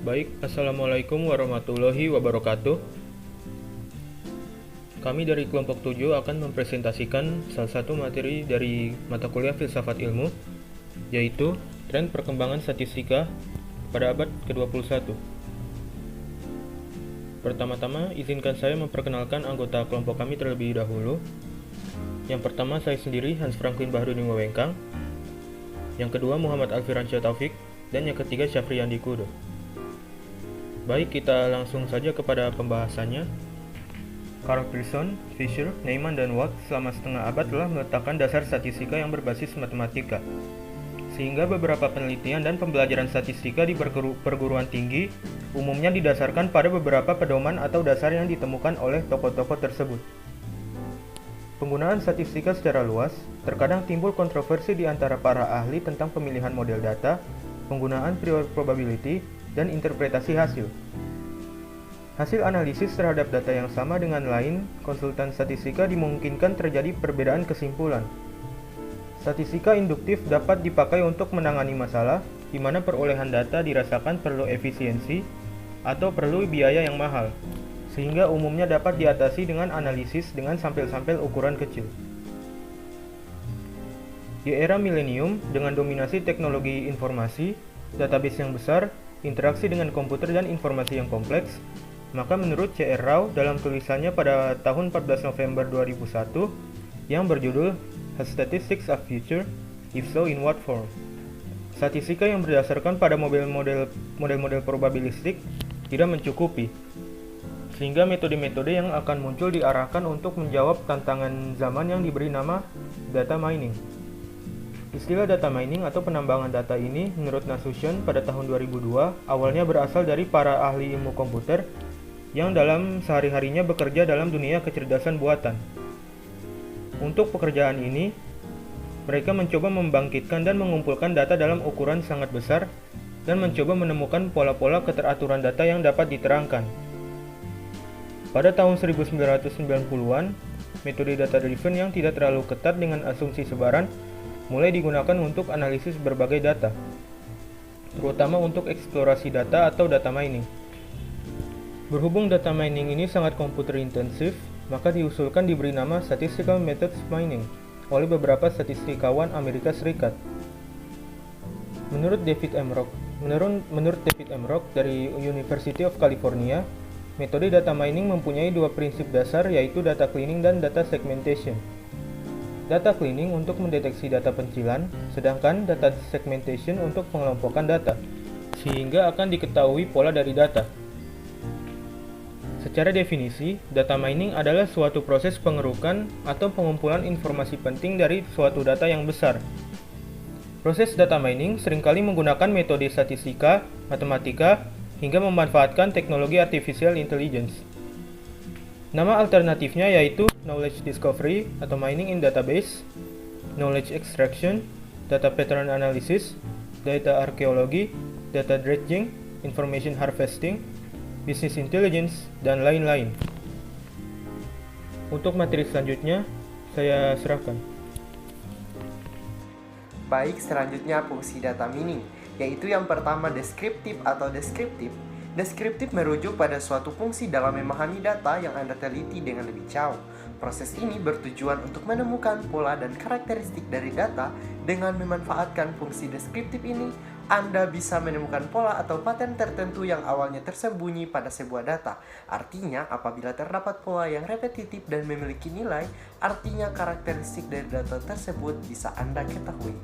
Baik, Assalamualaikum warahmatullahi wabarakatuh. Kami dari kelompok 7 akan mempresentasikan salah satu materi dari mata kuliah Filsafat Ilmu, yaitu Tren Perkembangan Statistika pada abad ke-21. Pertama-tama, izinkan saya memperkenalkan anggota kelompok kami terlebih dahulu. Yang pertama, saya sendiri, Hans Franklin Bahrudin Wawengkang. Yang kedua, Muhammad Alfiransyah Taufik. Dan yang ketiga, Syafriyandi Kudo. Baik, kita langsung saja kepada pembahasannya. Carl Pearson, Fisher, Neyman, dan Watt selama setengah abad telah meletakkan dasar statistika yang berbasis matematika. Sehingga beberapa penelitian dan pembelajaran statistika di perguruan tinggi umumnya didasarkan pada beberapa pedoman atau dasar yang ditemukan oleh tokoh-tokoh tersebut. Penggunaan statistika secara luas terkadang timbul kontroversi di antara para ahli tentang pemilihan model data, penggunaan prior probability, dan interpretasi hasil. Hasil analisis terhadap data yang sama dengan lain konsultan statistika dimungkinkan terjadi perbedaan kesimpulan. Statistika induktif dapat dipakai untuk menangani masalah di mana perolehan data dirasakan perlu efisiensi atau perlu biaya yang mahal, sehingga umumnya dapat diatasi dengan analisis dengan sampel-sampel ukuran kecil. Di era milenium, dengan dominasi teknologi informasi, database yang besar, interaksi dengan komputer dan informasi yang kompleks, maka menurut C.R. Rao dalam tulisannya pada tahun 14 November 2001 yang berjudul Has Statistics a Future? If so, in what form? Statistika yang berdasarkan pada model-model probabilistik tidak mencukupi, sehingga metode-metode yang akan muncul diarahkan untuk menjawab tantangan zaman yang diberi nama data mining. Istilah data mining atau penambangan data ini menurut Nasution pada tahun 2002 awalnya berasal dari para ahli ilmu komputer yang dalam sehari-harinya bekerja dalam dunia kecerdasan buatan. Untuk pekerjaan ini, mereka mencoba membangkitkan dan mengumpulkan data dalam ukuran sangat besar dan mencoba menemukan pola-pola keteraturan data yang dapat diterangkan. Pada tahun 1990-an, metode data-driven yang tidak terlalu ketat dengan asumsi sebaran mulai digunakan untuk analisis berbagai data, terutama untuk eksplorasi data atau data mining. Berhubung data mining ini sangat komputer intensif, maka diusulkan diberi nama Statistical Methods Mining oleh beberapa statistikawan Amerika Serikat. Menurut David M. Rock dari University of California, metode data mining mempunyai dua prinsip dasar, yaitu data cleaning dan data segmentation. Data cleaning untuk mendeteksi data pencilan, sedangkan data segmentation untuk pengelompokan data, sehingga akan diketahui pola dari data. Secara definisi, data mining adalah suatu proses pengerukan atau pengumpulan informasi penting dari suatu data yang besar. Proses data mining seringkali menggunakan metode statistika, matematika, hingga memanfaatkan teknologi artificial intelligence. Nama alternatifnya yaitu knowledge discovery atau mining in database, knowledge extraction, data pattern analysis, data archaeology, data dredging, information harvesting, business intelligence, dan lain-lain. Untuk materi selanjutnya, saya serahkan. Baik, selanjutnya fungsi data mining, yaitu yang pertama deskriptif atau deskriptif. Deskriptif merujuk pada suatu fungsi dalam memahami data yang Anda teliti dengan lebih jauh. Proses ini bertujuan untuk menemukan pola dan karakteristik dari data. Dengan memanfaatkan fungsi deskriptif ini, Anda bisa menemukan pola atau pattern tertentu yang awalnya tersembunyi pada sebuah data. Artinya, apabila terdapat pola yang repetitif dan memiliki nilai, artinya karakteristik dari data tersebut bisa Anda ketahui.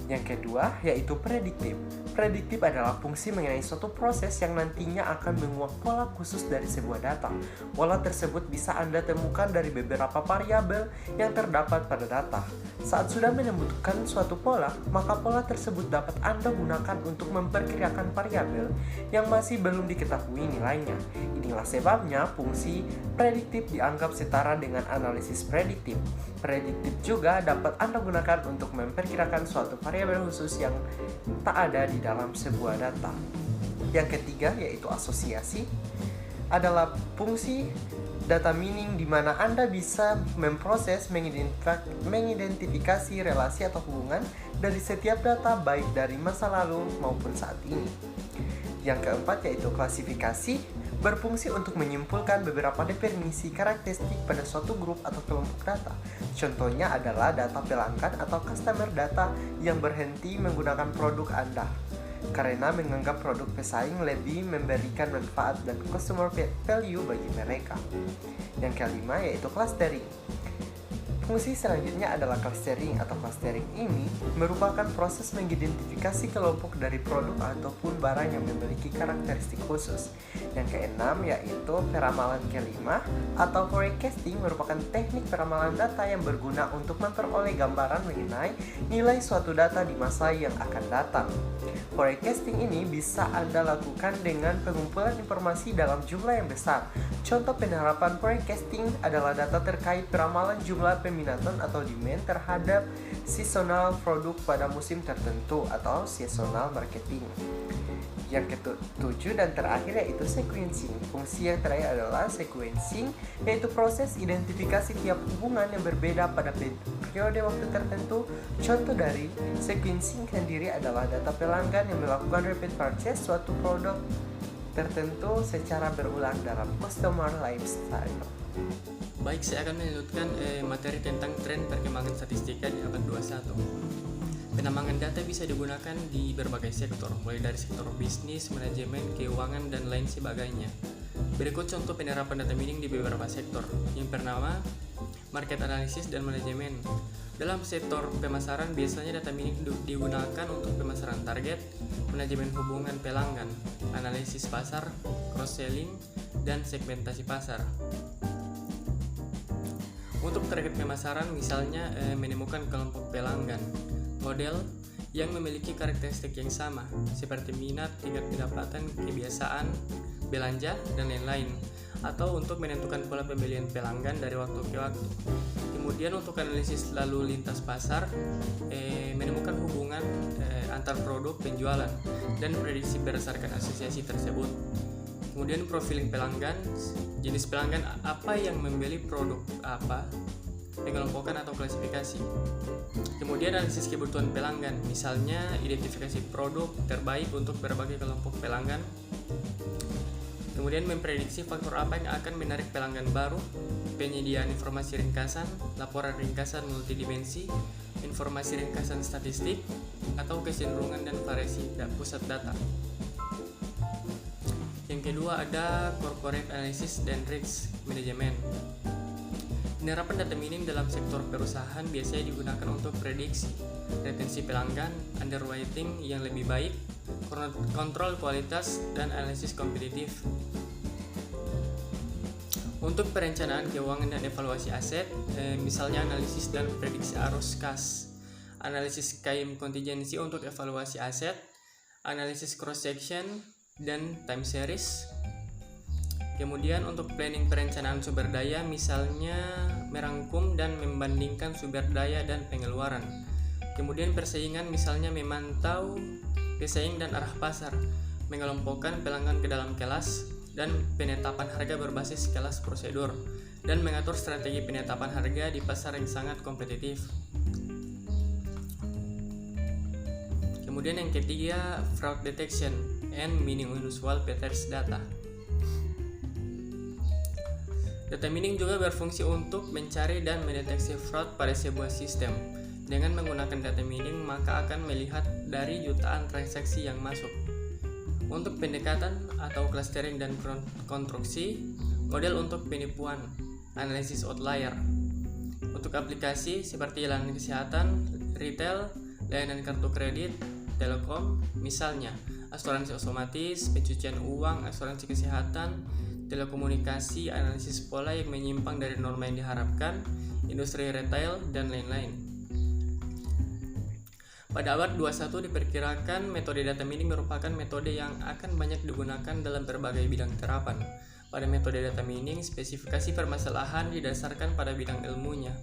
Yang kedua, yaitu prediktif. Prediktif adalah fungsi mengenai suatu proses yang nantinya akan menguak pola khusus dari sebuah data. Pola tersebut bisa Anda temukan dari beberapa variabel yang terdapat pada data. Saat sudah menemukan suatu pola, maka pola tersebut dapat Anda gunakan untuk memperkirakan variabel yang masih belum diketahui nilainya. Inilah sebabnya fungsi prediktif dianggap setara dengan analisis prediktif. Prediktif juga dapat Anda gunakan untuk memperkirakan suatu variabel khusus yang tak ada di dalam sebuah data. Yang ketiga, yaitu asosiasi, adalah fungsi data mining di mana Anda bisa memproses, mengidentifikasi relasi atau hubungan dari setiap data baik dari masa lalu maupun saat ini. Yang keempat yaitu klasifikasi, berfungsi untuk menyimpulkan beberapa definisi karakteristik pada suatu grup atau kelompok data. Contohnya adalah data pelanggan atau customer data yang berhenti menggunakan produk Anda karena menganggap produk pesaing lebih memberikan manfaat dan customer value bagi mereka. Yang kelima yaitu clustering. Fungsi selanjutnya adalah clustering atau clustering ini merupakan proses mengidentifikasi kelompok dari produk ataupun barang yang memiliki karakteristik khusus. Yang keenam yaitu peramalan kelima atau forecasting merupakan teknik peramalan data yang berguna untuk memperoleh gambaran mengenai nilai suatu data di masa yang akan datang. Forecasting ini bisa Anda lakukan dengan pengumpulan informasi dalam jumlah yang besar. Contoh penerapan forecasting adalah data terkait peramalan jumlah peminatan atau demand terhadap seasonal produk pada musim tertentu atau seasonal marketing. Yang ketujuh dan terakhir yaitu sequencing. Fungsi yang terakhir adalah sequencing, yaitu proses identifikasi tiap hubungan yang berbeda pada periode waktu tertentu. Contoh dari sequencing sendiri adalah data pelanggan yang melakukan repeat purchase suatu produk tertentu secara berulang dalam customer lifestyle. Baik, saya akan melanjutkan materi tentang tren perkembangan statistika di abad 21. Penambangan data bisa digunakan di berbagai sektor, mulai dari sektor bisnis, manajemen, keuangan, dan lain sebagainya. Berikut contoh penerapan data mining di beberapa sektor. Yang pertama, market analysis dan manajemen. Dalam sektor pemasaran, biasanya data mining digunakan untuk pemasaran target, manajemen hubungan pelanggan, analisis pasar, cross-selling, dan segmentasi pasar. Untuk target pemasaran, misalnya menemukan kelompok pelanggan, model yang memiliki karakteristik yang sama, seperti minat, tingkat pendapatan, kebiasaan, belanja, dan lain-lain, atau untuk menentukan pola pembelian pelanggan dari waktu ke waktu. Kemudian untuk analisis lalu lintas pasar, menemukan hubungan antar produk penjualan, dan prediksi berdasarkan asosiasi tersebut. Kemudian profiling pelanggan, jenis pelanggan apa yang membeli produk apa, pengelompokan atau klasifikasi. Kemudian analisis kebutuhan pelanggan, misalnya identifikasi produk terbaik untuk berbagai kelompok pelanggan. Kemudian memprediksi faktor apa yang akan menarik pelanggan baru, penyediaan informasi ringkasan, laporan ringkasan multidimensi, informasi ringkasan statistik, atau kecenderungan dan variasi pusat data. Yang kedua ada corporate analysis dan risk management. Penerapan data mining dalam sektor perusahaan biasanya digunakan untuk prediksi, retensi pelanggan, underwriting yang lebih baik, kontrol kualitas, dan analisis kompetitif. Untuk perencanaan keuangan dan evaluasi aset, misalnya analisis dan prediksi arus kas, analisis claim contingency untuk evaluasi aset, analisis cross section, dan time series. Kemudian untuk planning perencanaan sumber daya, misalnya merangkum dan membandingkan sumber daya dan pengeluaran. Kemudian persaingan, misalnya memantau pesaing dan arah pasar, mengelompokkan pelanggan ke dalam kelas, dan penetapan harga berbasis kelas prosedur, dan mengatur strategi penetapan harga di pasar yang sangat kompetitif. Kemudian yang ketiga, fraud detection and mining unusual patterns data. Data mining juga berfungsi untuk mencari dan mendeteksi fraud pada sebuah sistem. Dengan menggunakan data mining, maka akan melihat dari jutaan transaksi yang masuk. Untuk pendekatan atau clustering dan konstruksi, model untuk penipuan, analisis outlier. Untuk aplikasi seperti layanan kesehatan, retail, layanan kartu kredit, telekom, misalnya asuransi otomatis, pencucian uang, asuransi kesehatan, telekomunikasi, analisis pola yang menyimpang dari norma yang diharapkan, industri retail, dan lain-lain. Pada abad 21 diperkirakan metode data mining merupakan metode yang akan banyak digunakan dalam berbagai bidang terapan. Pada metode data mining, spesifikasi permasalahan didasarkan pada bidang ilmunya,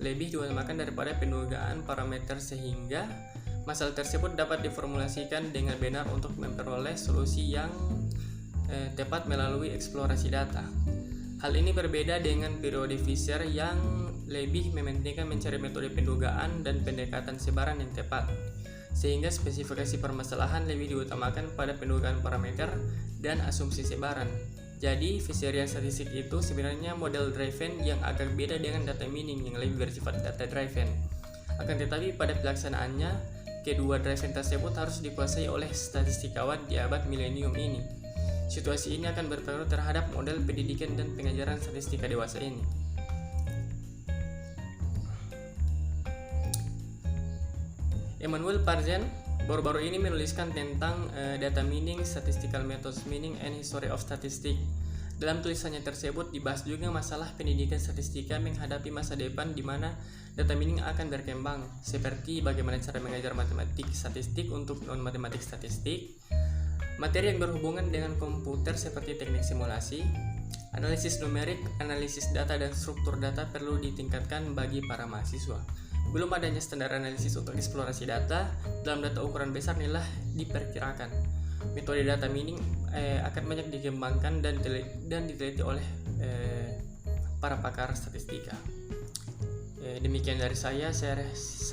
lebih diutamakan daripada pendugaan parameter sehingga masalah tersebut dapat diformulasikan dengan benar untuk memperoleh solusi yang tepat melalui eksplorasi data. Hal ini berbeda dengan periode Fisher yang lebih mementingkan mencari metode pendugaan dan pendekatan sebaran yang tepat. sehingga spesifikasi permasalahan lebih diutamakan pada pendudukan parameter dan asumsi sebaran. Jadi, Fisher-Ryan statistik itu sebenarnya model driven yang agak beda dengan data mining yang lebih bersifat data driven. Akan tetapi pada pelaksanaannya, kedua driven tersebut harus dikuasai oleh statistikawan di abad milenium ini. Situasi ini akan berpengaruh terhadap model pendidikan dan pengajaran statistika dewasa ini. Emmanuel Parzan baru-baru ini menuliskan tentang data mining, statistical methods mining, and history of statistics. Dalam tulisannya tersebut dibahas juga masalah pendidikan statistika menghadapi masa depan di mana data mining akan berkembang, seperti bagaimana cara mengajar matematik statistik untuk non-matematik statistik, materi yang berhubungan dengan komputer seperti teknik simulasi, analisis numerik, analisis data dan struktur data perlu ditingkatkan bagi para mahasiswa. Belum adanya standar analisis untuk eksplorasi data dalam data ukuran besar inilah diperkirakan. Metode data mining akan banyak dikembangkan dan diteliti oleh para pakar statistika. Demikian dari saya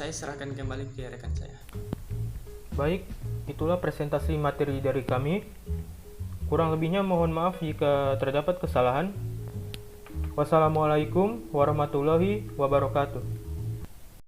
serahkan kembali ke rekan saya. Baik, itulah presentasi materi dari kami. Kurang lebihnya mohon maaf jika terdapat kesalahan. Wassalamualaikum warahmatullahi wabarakatuh.